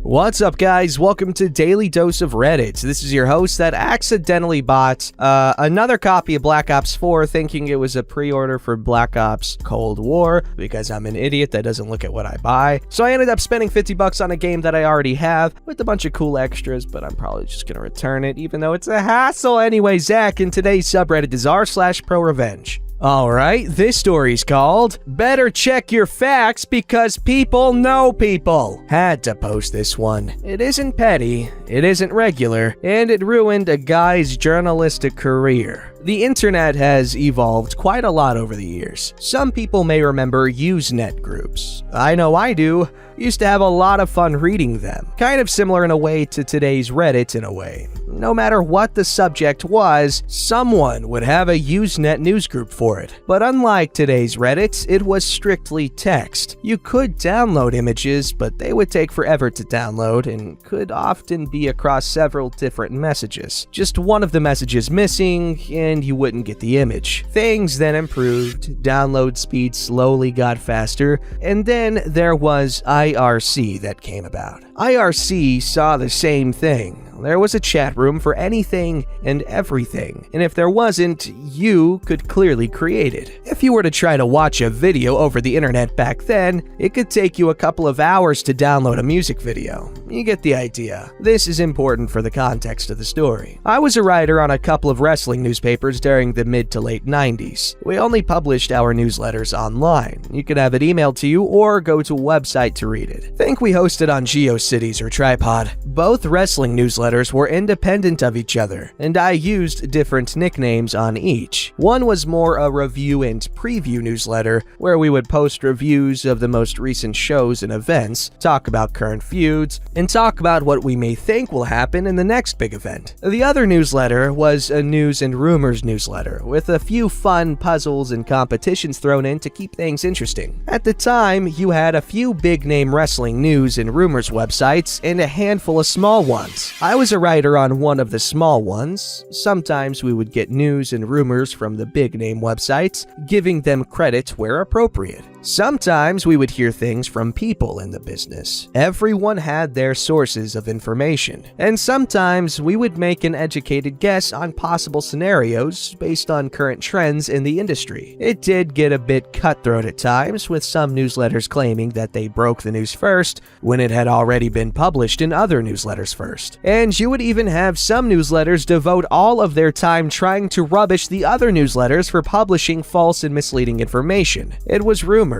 What's up, guys? Welcome to Daily Dose of Reddit. This is your host that accidentally bought another copy of Black Ops 4 thinking it was a pre-order for Black Ops Cold War because I'm an idiot that doesn't look at what I buy. So I ended up spending $50 on a game that I already have with a bunch of cool extras, but I'm probably just gonna return it even though it's a hassle. Anyway, Zach, and today's subreddit is r/ProRevenge. Alright, this story's called Better Check Your Facts Because People Know People. Had to post this one. It isn't petty, it isn't regular, and it ruined a guy's journalistic career. The internet has evolved quite a lot over the years. Some people may remember Usenet groups. I know I do. Used to have a lot of fun reading them. Kind of similar in a way to today's Reddit in a way. No matter what the subject was, someone would have a Usenet news group for it. But unlike today's Reddit, it was strictly text. You could download images, but they would take forever to download and could often be across several different messages. Just one of the messages missing, and you wouldn't get the image. Things then improved, download speed slowly got faster, and then there was IRC that came about. IRC saw the same thing. There was a chat room for anything and everything, and if there wasn't, you could clearly create it. If you were to try to watch a video over the internet back then, it could take you a couple of hours to download a music video. You get the idea. This is important for the context of the story. I was a writer on a couple of wrestling newspapers during the mid to late 90s. We only published our newsletters online. You could have it emailed to you or go to a website to read it. Think we hosted on GeoCities or Tripod. Both wrestling newsletters were independent of each other, and I used different nicknames on each. One was more a review and preview newsletter, where we would post reviews of the most recent shows and events, talk about current feuds, and talk about what we may think will happen in the next big event. The other newsletter was a news and rumors newsletter, with a few fun puzzles and competitions thrown in to keep things interesting. At the time, you had a few big-name wrestling news and rumors websites and a handful of small ones. I was a writer on one of the small ones. Sometimes we would get news and rumors from the big-name websites, giving them credit where appropriate. Sometimes we would hear things from people in the business. Everyone had their sources of information. And sometimes we would make an educated guess on possible scenarios based on current trends in the industry. It did get a bit cutthroat at times, with some newsletters claiming that they broke the news first when it had already been published in other newsletters first. And you would even have some newsletters devote all of their time trying to rubbish the other newsletters for publishing false and misleading information. It was rumors.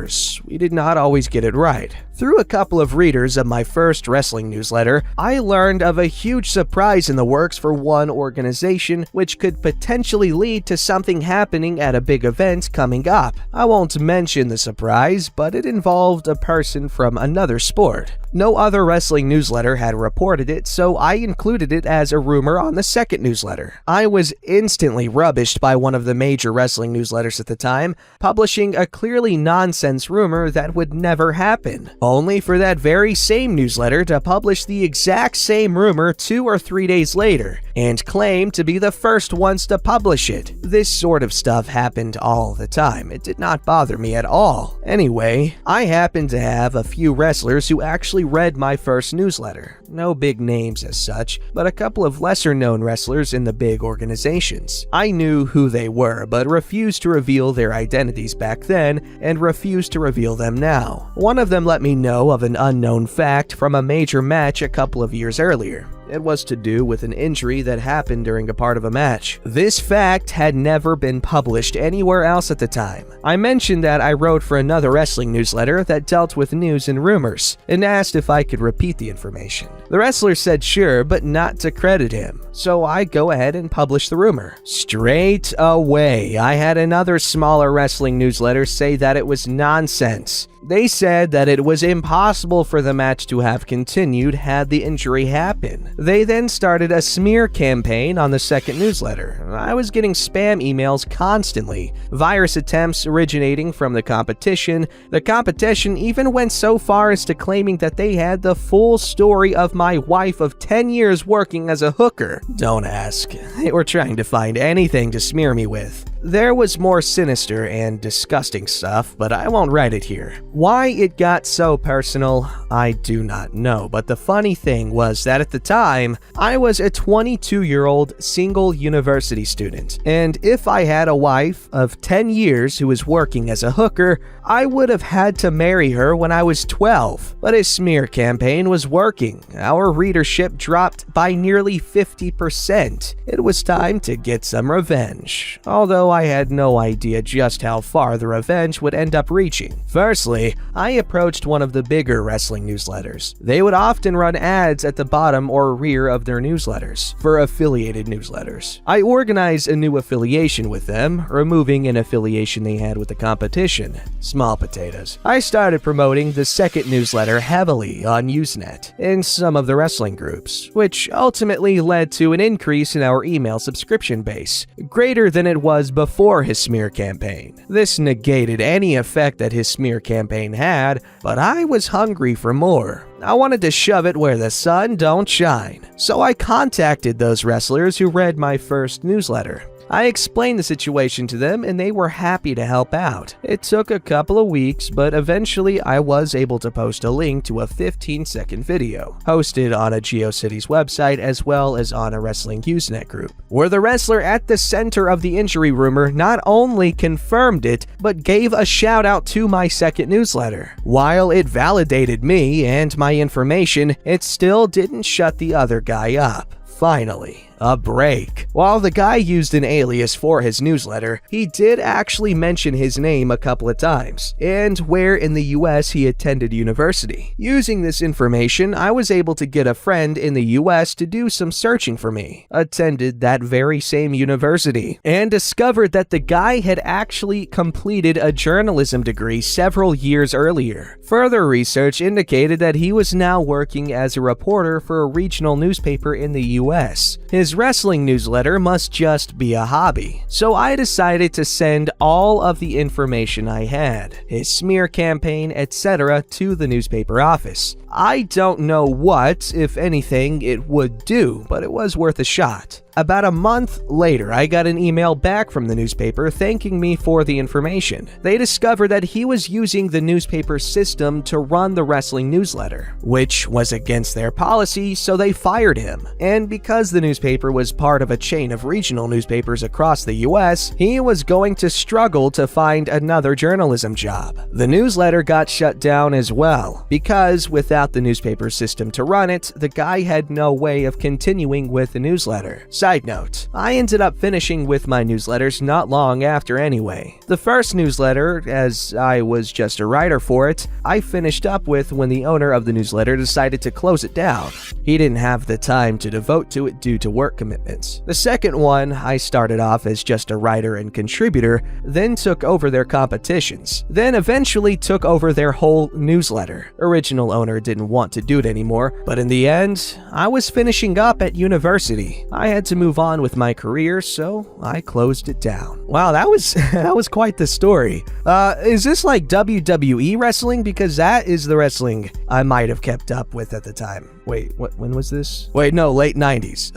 We did not always get it right. Through a couple of readers of my first wrestling newsletter, I learned of a huge surprise in the works for one organization, which could potentially lead to something happening at a big event coming up. I won't mention the surprise, but it involved a person from another sport. No other wrestling newsletter had reported it, so I included it as a rumor on the second newsletter. I was instantly rubbished by one of the major wrestling newsletters at the time, publishing a clearly nonsense rumor that would never happen, only for that very same newsletter to publish the exact same rumor 2 or 3 days later, and claim to be the first ones to publish it. This sort of stuff happened all the time. It did not bother me at all. Anyway, I happened to have a few wrestlers who actually read my first newsletter. No big names as such, but a couple of lesser-known wrestlers in the big organizations. I knew who they were, but refused to reveal their identities back then, and refused to reveal them now. One of them let me know of an unknown fact from a major match a couple of years earlier. It was to do with an injury that happened during a part of a match. This fact had never been published anywhere else at the time. I mentioned that I wrote for another wrestling newsletter that dealt with news and rumors, and asked if I could repeat the information. The wrestler said sure, but not to credit him. So I go ahead and publish the rumor. Straight away, I had another smaller wrestling newsletter say that it was nonsense. They said that it was impossible for the match to have continued had the injury happened. They then started a smear campaign on the second newsletter. I was getting spam emails constantly, virus attempts originating from the competition. The competition even went so far as to claiming that they had the full story of my wife of 10 years working as a hooker. Don't ask. They were trying to find anything to smear me with. There was more sinister and disgusting stuff, but I won't write it here. Why it got so personal, I do not know, but the funny thing was that at the time, I was a 22-year-old single university student, and if I had a wife of 10 years who was working as a hooker, I would have had to marry her when I was 12. But his smear campaign was working. Our readership dropped by nearly 50%. It was time to get some revenge, although I had no idea just how far the revenge would end up reaching. Firstly, I approached one of the bigger wrestling newsletters. They would often run ads at the bottom or rear of their newsletters for affiliated newsletters. I organized a new affiliation with them, removing an affiliation they had with the competition. Small potatoes. I started promoting the second newsletter heavily on Usenet in some of the wrestling groups, which ultimately led to an increase in our email subscription base, greater than it was before his smear campaign. This negated any effect that his smear campaign had, but I was hungry for more. I wanted to shove it where the sun don't shine. So I contacted those wrestlers who read my first newsletter. I explained the situation to them and they were happy to help out. It took a couple of weeks, but eventually I was able to post a link to a 15-second video, hosted on a GeoCities website as well as on a Wrestling Usenet group, where the wrestler at the center of the injury rumor not only confirmed it, but gave a shout out to my second newsletter. While it validated me and my information, it still didn't shut the other guy up. Finally, a break. While the guy used an alias for his newsletter, he did actually mention his name a couple of times, and where in the US he attended university. Using this information, I was able to get a friend in the US to do some searching for me, attended that very same university, and discovered that the guy had actually completed a journalism degree several years earlier. Further research indicated that he was now working as a reporter for a regional newspaper in the US. His wrestling newsletter must just be a hobby, so I decided to send all of the information I had, his smear campaign, etc., to the newspaper office. I don't know what, if anything, it would do, but it was worth a shot. About a month later, I got an email back from the newspaper thanking me for the information. They discovered that he was using the newspaper system to run the wrestling newsletter, which was against their policy, so they fired him. And because the newspaper was part of a chain of regional newspapers across the US, he was going to struggle to find another journalism job. The newsletter got shut down as well, because without the newspaper system to run it, the guy had no way of continuing with the newsletter. Side note, I ended up finishing with my newsletters not long after anyway. The first newsletter, as I was just a writer for it, I finished up with when the owner of the newsletter decided to close it down. He didn't have the time to devote to it due to work commitments. The second one, I started off as just a writer and contributor, then took over their competitions, then eventually took over their whole newsletter. Original owner didn't want to do it anymore, but in the end, I was finishing up at university. I had to move on with my career, so I closed it down. Wow, that was quite the story. Is this like WWE wrestling? Because that is the wrestling I might have kept up with at the time. Wait, when was this? Wait, no, late 90s.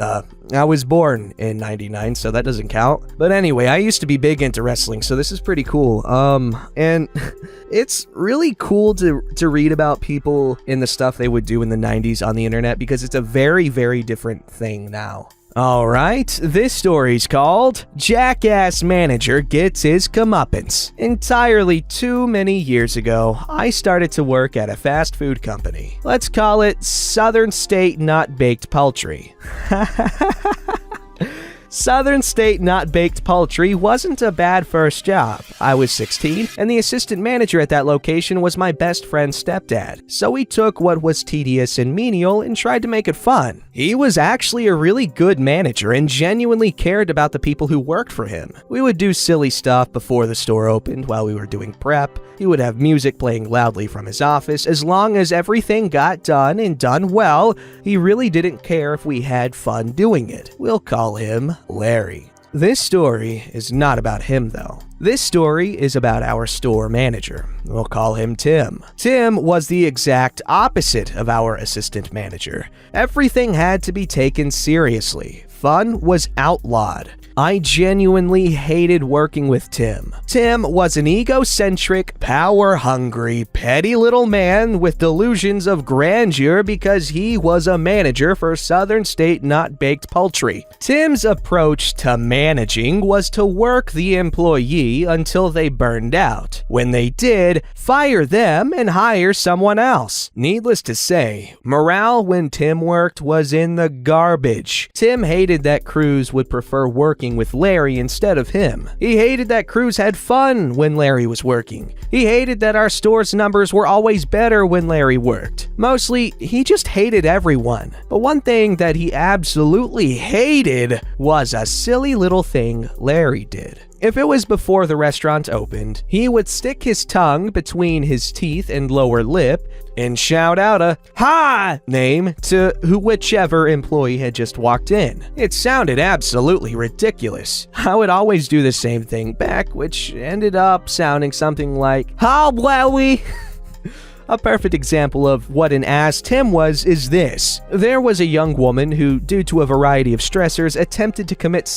I was born in 99, so that doesn't count. But anyway, I used to be big into wrestling, so this is pretty cool. And it's really cool to read about people in the stuff they would do in the 90s on the internet, because it's a very, very different thing now. Alright, this story's called Jackass Manager Gets His Comeuppance. Entirely too many years ago, I started to work at a fast food company. Let's call it Southern State Not Baked Poultry. Southern State Not Baked Poultry wasn't a bad first job. I was 16, and the assistant manager at that location was my best friend's stepdad, so we took what was tedious and menial and tried to make it fun. He was actually a really good manager and genuinely cared about the people who worked for him. We would do silly stuff before the store opened while we were doing prep. He would have music playing loudly from his office. As long as everything got done and done well, he really didn't care if we had fun doing it. We'll call him Larry. This story is not about him though. This story is about our store manager. We'll call him Tim. Tim was the exact opposite of our assistant manager. Everything had to be taken seriously. Fun was outlawed. I genuinely hated working with Tim. Tim was an egocentric, power-hungry, petty little man with delusions of grandeur because he was a manager for Southern State Not Baked Poultry. Tim's approach to managing was to work the employee until they burned out. When they did, fire them and hire someone else. Needless to say, morale when Tim worked was in the garbage. Tim hated that crews would prefer working with Larry instead of him. He hated that crews had fun when Larry was working. He hated that our store's numbers were always better when Larry worked. Mostly, he just hated everyone. But one thing that he absolutely hated was a silly little thing Larry did. If it was before the restaurant opened, he would stick his tongue between his teeth and lower lip and shout out a "Ha!" name to whichever employee had just walked in. It sounded absolutely ridiculous. I would always do the same thing back, which ended up sounding something like, "Ha, Wowie!" A perfect example of what an ass Tim was is this. There was a young woman who, due to a variety of stressors, attempted to commit,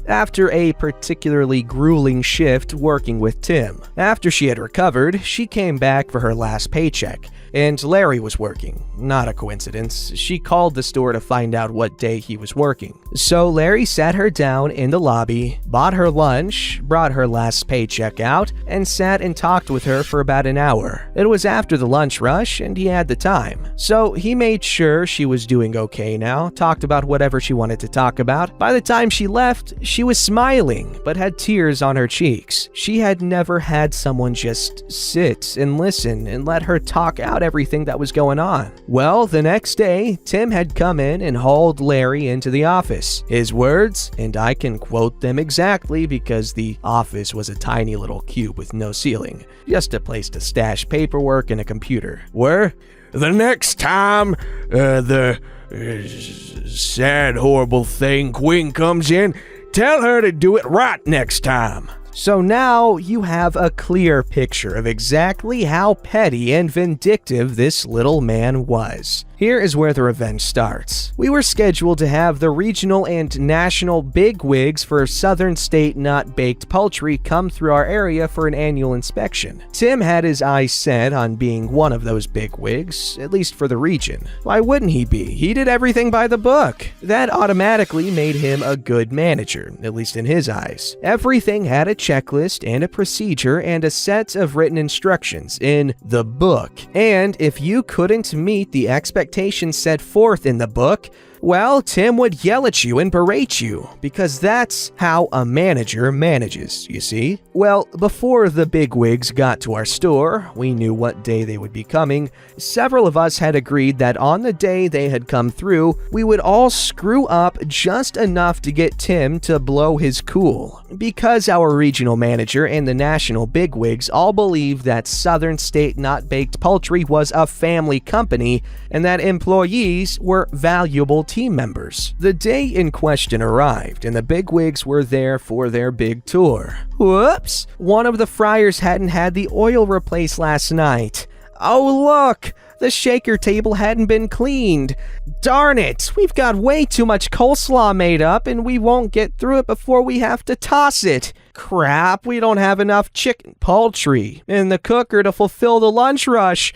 after a particularly grueling shift working with Tim. After she had recovered, she came back for her last paycheck. And Larry was working. Not a coincidence. She called the store to find out what day he was working. So Larry sat her down in the lobby, bought her lunch, brought her last paycheck out, and sat and talked with her for about an hour. It was after the lunch rush, and he had the time. So he made sure she was doing okay now, talked about whatever she wanted to talk about. By the time she left, she was smiling, but had tears on her cheeks. She had never had someone just sit and listen and let her talk out everything that was going on. Well, the next day, Tim had come in and hauled Larry into the office. His words, and I can quote them exactly because the office was a tiny little cube with no ceiling, just a place to stash paperwork and a computer, were, "The next time the sad, horrible thing Queen comes in, tell her to do it right next time." So now you have a clear picture of exactly how petty and vindictive this little man was. Here is where the revenge starts. We were scheduled to have the regional and national bigwigs for Southern State Not Baked Poultry come through our area for an annual inspection. Tim had his eyes set on being one of those bigwigs, at least for the region. Why wouldn't he be? He did everything by the book. That automatically made him a good manager, at least in his eyes. Everything had a checklist and a procedure and a set of written instructions in the book. And if you couldn't meet the expectations set forth in the book, well, Tim would yell at you and berate you, because that's how a manager manages, you see? Well, before the bigwigs got to our store, we knew what day they would be coming. Several of us had agreed that on the day they had come through, we would all screw up just enough to get Tim to blow his cool. Because our regional manager and the national bigwigs all believed that Southern State Not Baked Poultry was a family company and that employees were valuable team members. The day in question arrived, and the bigwigs were there for their big tour. Whoops! One of the fryers hadn't had the oil replaced last night. Oh look! The shaker table hadn't been cleaned. Darn it! We've got way too much coleslaw made up, and we won't get through it before we have to toss it. Crap, we don't have enough poultry in the cooker to fulfill the lunch rush.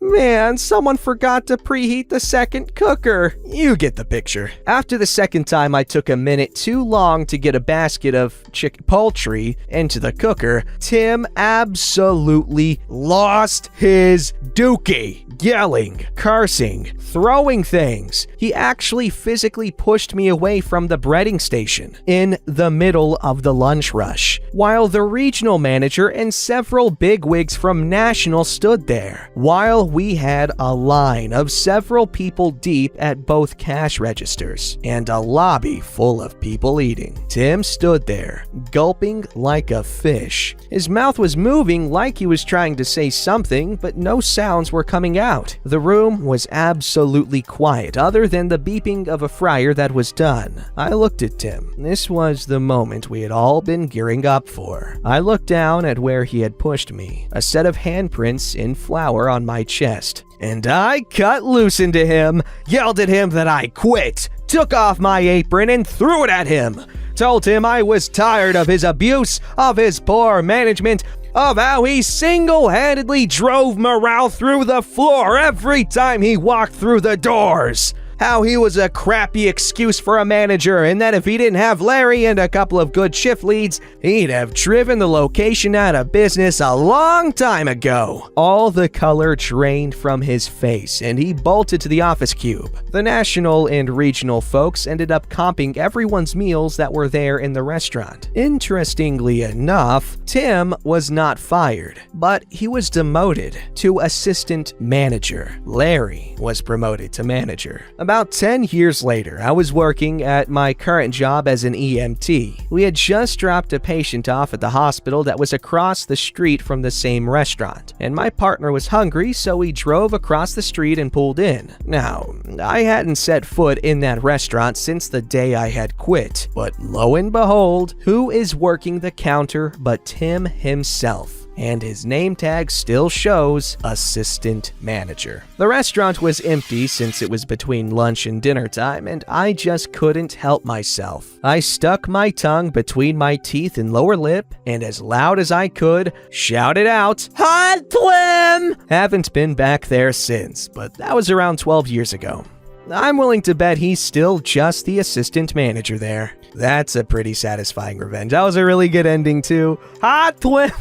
Man, someone forgot to preheat the second cooker. You get the picture. After the second time I took a minute too long to get a basket of poultry into the cooker, Tim absolutely lost his dookie. Yelling, cursing, throwing things. He actually physically pushed me away from the breading station in the middle of the lunch rush, while the regional manager and several bigwigs from National stood there, while we had a line of several people deep at both cash registers and a lobby full of people eating. Tim stood there, gulping like a fish. His mouth was moving like he was trying to say something, but no sounds were coming out. The room was absolutely quiet, other than the beeping of a fryer that was done. I looked at Tim. This was the moment we had all been gearing up for. I looked down at where he had pushed me, a set of handprints in flour on my chest. And I cut loose into him, yelled at him that I quit, took off my apron and threw it at him. Told him I was tired of his abuse, of his poor management, of how he single-handedly drove morale through the floor every time he walked through the doors. How he was a crappy excuse for a manager, and that if he didn't have Larry and a couple of good shift leads, he'd have driven the location out of business a long time ago. All the color drained from his face, and he bolted to the office cube. The national and regional folks ended up comping everyone's meals that were there in the restaurant. Interestingly enough, Tim was not fired, but he was demoted to assistant manager. Larry was promoted to manager. About 10 years later, I was working at my current job as an EMT. We had just dropped a patient off at the hospital that was across the street from the same restaurant, and my partner was hungry, so we drove across the street and pulled in. Now, I hadn't set foot in that restaurant since the day I had quit, but lo and behold, who is working the counter but Tim himself? And his name tag still shows assistant manager. The restaurant was empty since it was between lunch and dinner time, and I just couldn't help myself. I stuck my tongue between my teeth and lower lip, and as loud as I could, shouted out, "Hot Tim!" Haven't been back there since, but that was around 12 years ago. I'm willing to bet he's still just the assistant manager there. That's a pretty satisfying revenge. That was a really good ending too. Hot Twin!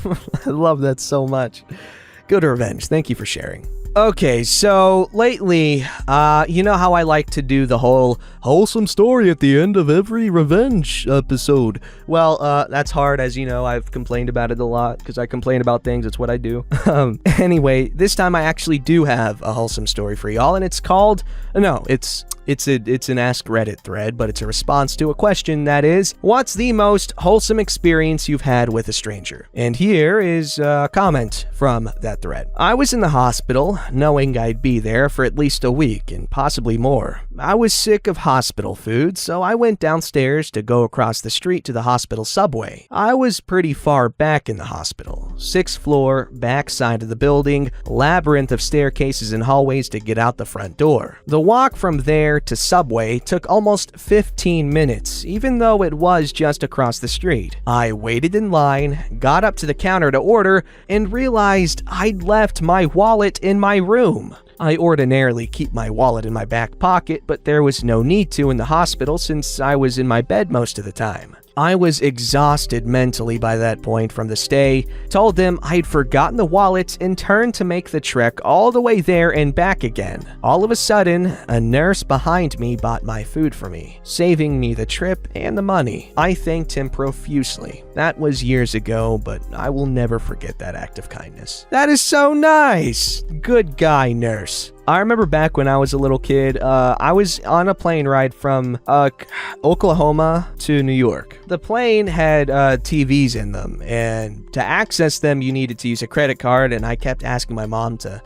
I love that so much. Good revenge. Thank you for sharing. Okay, so lately, you know how I like to do the whole wholesome story at the end of every revenge episode. Well, that's hard, as you know. I've complained about it a lot because I complain about things. It's what I do. Anyway, this time I actually do have a wholesome story for y'all, and it's called, no, it's an Ask Reddit thread, but it's a response to a question that is, what's the most wholesome experience you've had with a stranger? And here is a comment from that thread. I was in the hospital, knowing I'd be there for at least a week and possibly more. I was sick of hospital food, so I went downstairs to go across the street to the hospital subway. I was pretty far back in the hospital, 6th floor, back side of the building, labyrinth of staircases and hallways to get out the front door. The walk from there to subway took almost 15 minutes, even though it was just across the street. I waited in line, got up to the counter to order, and realized I'd left my wallet in my room. I ordinarily keep my wallet in my back pocket, but there was no need to in the hospital since I was in my bed most of the time. I was exhausted mentally by that point from the stay, told them I'd forgotten the wallet, and turned to make the trek all the way there and back again. All of a sudden, a nurse behind me bought my food for me, saving me the trip and the money. I thanked him profusely. That was years ago, but I will never forget that act of kindness. That is so nice! Good guy, nurse. I remember back when I was a little kid, I was on a plane ride from Oklahoma to New York. The plane had TVs in them, and to access them, you needed to use a credit card, and I kept asking my mom to,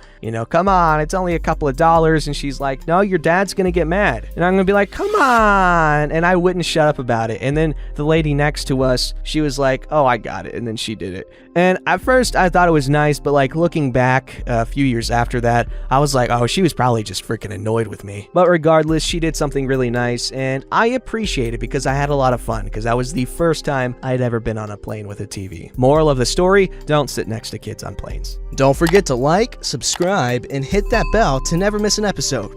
come on, it's only a couple of dollars, and she's like, no, your dad's gonna get mad. And I'm gonna be like, come on, and I wouldn't shut up about it. And then the lady next to us, she was like, oh, I got it, and then she did it. And at first, I thought it was nice, but looking back a few years after that, I was like, oh, she was probably just freaking annoyed with me. But regardless, she did something really nice, and I appreciate it because I had a lot of fun, because that was the first time I'd ever been on a plane with a TV. Moral of the story, don't sit next to kids on planes. Don't forget to like, subscribe, and hit that bell to never miss an episode.